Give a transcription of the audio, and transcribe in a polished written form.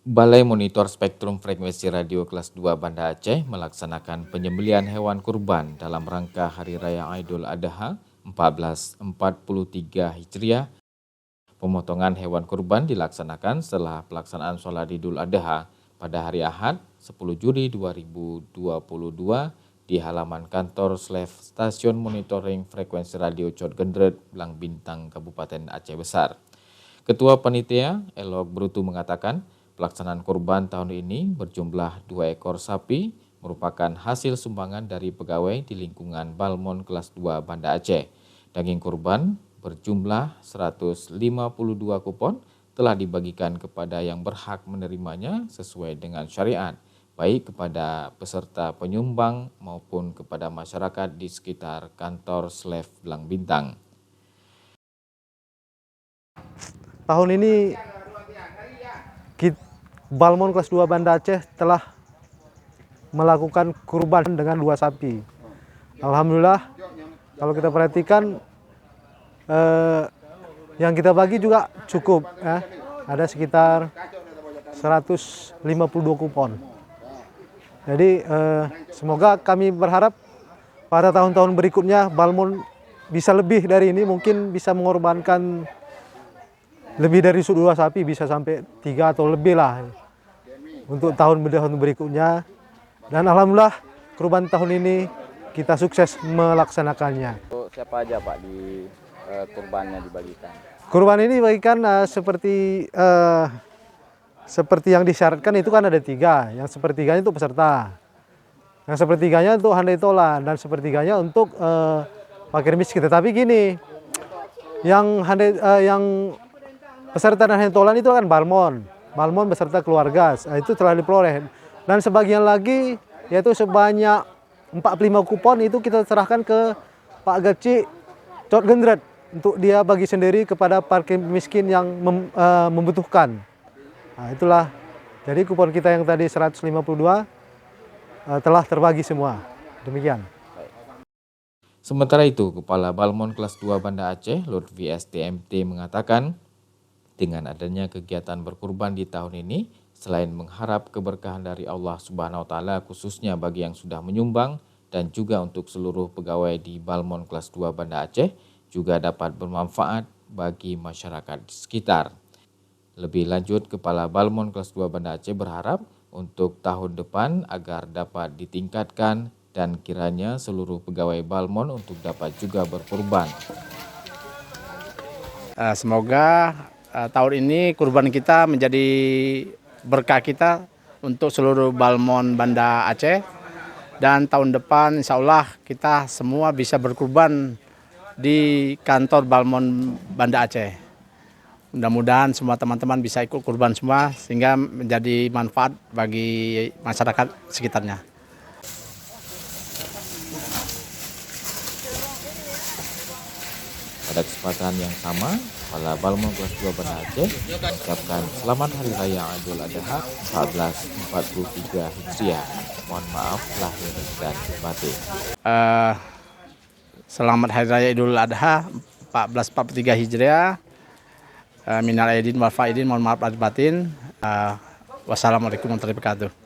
Balai Monitor Spektrum Frekuensi Radio Kelas 2 Banda Aceh melaksanakan penyembelihan hewan kurban dalam rangka Hari Raya Idul Adha 1443 Hijriah. Pemotongan hewan kurban dilaksanakan setelah pelaksanaan sholat Idul Adha pada hari Ahad 10 Juli 2022 di halaman kantor Stasiun Monitoring Frekuensi Radio Cot Gendret, Blang Bintang, Kabupaten Aceh Besar. Ketua Panitia Elok Brutu mengatakan pelaksanaan kurban tahun ini berjumlah 2 ekor sapi merupakan hasil sumbangan dari pegawai di lingkungan Balmon Kelas 2 Banda Aceh. Daging kurban berjumlah 152 kupon telah dibagikan kepada yang berhak menerimanya sesuai dengan syariat, baik kepada peserta penyumbang maupun kepada masyarakat di sekitar kantor SLEF Blang Bintang. Tahun ini Balmon Kelas 2 Banda Aceh telah melakukan kurban dengan 2 sapi. Alhamdulillah, kalau kita perhatikan yang kita bagi juga cukup, ya. Ada sekitar 152 kupon. Jadi semoga kami berharap pada tahun-tahun berikutnya Balmon bisa lebih dari ini, mungkin bisa mengorbankan lebih dari 2 sapi, bisa sampai 3 atau lebih lah untuk tahun berikutnya. Dan alhamdulillah kurban tahun ini kita sukses melaksanakannya. Siapa aja Pak di kurbannya dibagikan? Kurban ini dibagikan seperti yang disyaratkan itu kan ada 3. Yang sepertiganya untuk peserta, yang sepertiganya untuk handai tolan, dan sepertiganya untuk fakir miskin. Tetapi gini, yang peserta dan handai tolan itu kan Balmon beserta keluarga, itu telah diperoleh. Dan sebagian lagi yaitu sebanyak 45 kupon itu kita serahkan ke Pak Gaci Cot Gendret untuk dia bagi sendiri kepada fakir miskin yang membutuhkan. Nah, itulah, jadi kupon kita yang tadi 152 telah terbagi semua. Demikian. Sementara itu, Kepala Balmon Kelas 2 Banda Aceh, Lutfi STMT mengatakan, dengan adanya kegiatan berkurban di tahun ini, selain mengharap keberkahan dari Allah Subhanahu wa Ta'ala khususnya bagi yang sudah menyumbang dan juga untuk seluruh pegawai di Balmon Kelas 2 Banda Aceh, juga dapat bermanfaat bagi masyarakat di sekitar. Lebih lanjut, Kepala Balmon Kelas 2 Banda Aceh berharap untuk tahun depan agar dapat ditingkatkan dan kiranya seluruh pegawai Balmon untuk dapat juga berkurban. Semoga tahun ini kurban kita menjadi berkah kita untuk seluruh Balmon Banda Aceh, dan tahun depan insya Allah kita semua bisa berkurban di kantor Balmon Banda Aceh. Mudah-mudahan semua teman-teman bisa ikut kurban semua sehingga menjadi manfaat bagi masyarakat sekitarnya. Pada kesempatan yang sama, Kepala Balmon Kelas 2 Banda Aceh mengucapkan Selamat Hari Raya Idul Adha 1443 Hijriah. Mohon maaf lahir dan batin. Selamat Hari Raya Idul Adha 1443 Hijriah. Minal aidin wal faidin, mohon maaf lahir batin. Wassalamualaikum warahmatullahi wabarakatuh.